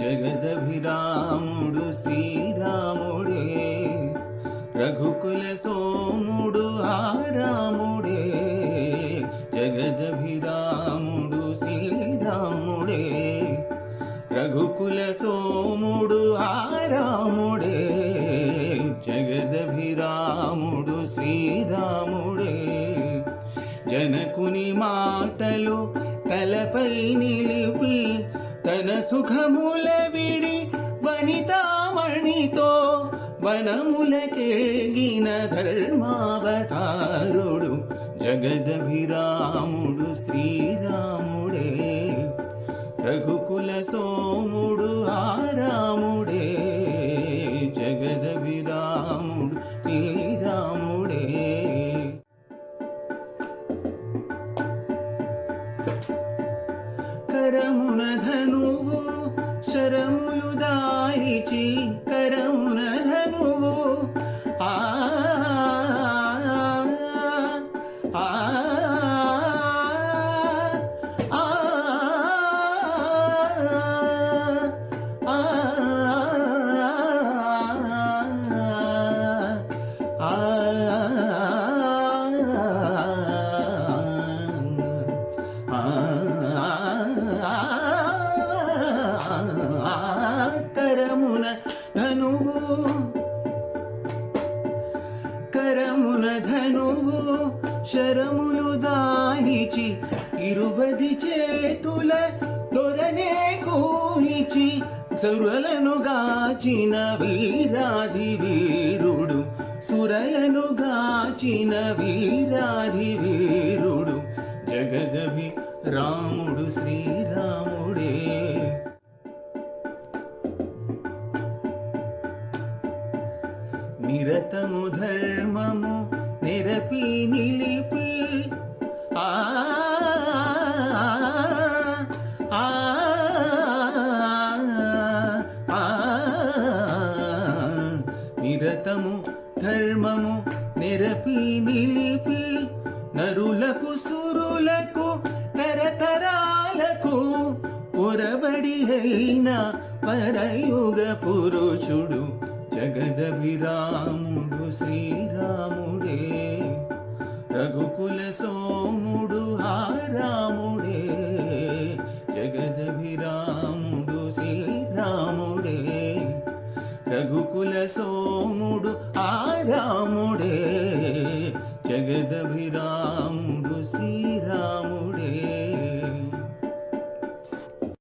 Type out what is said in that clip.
జగదభిరాముడు శ్రీరాముడే, రఘుకుల సోముడు ఆరాముడే. జగదభిరాముడు శ్రీరాముడే, రఘుకుల సోముడు ఆరాముడే. జగదభిరాముడు శ్రీరాముడే. జనకుని మాటలు తలపై నిలిపి తన సుఖముల విడి వనితామణితో వనములకేగిన ధర్మావతారుడు జగదభిరాముడు శ్రీరాముడే, రఘుకుల సోముడు ఆరాముడే. జగదభిరాముడు శ్రీరాముడే. కరమున ధనువు శరములు దాయిచి, కరమున ధనువు ఆ కరమున ధనువు, కరమున ధనువు శరములు దాయిచి, 20 చేతుల దొరనే కూయిచి, సురలను గాచిన వీరాధి వీరుడు, సురలను గాచిన వీరాధి వీరుడు జగదభి రాముడు శ్రీరాముడే. నిరతము ధర్మము నిరపి నిలిపి ఆ నిరతము ధర్మము నిరపి నిలిపి, నరులకు సురులకు తరతరాలకు పొరబడి అయిన పరయుగ పురుషుడు జగదభిరాముడు శ్రీరాముడే, రఘుకుల సోము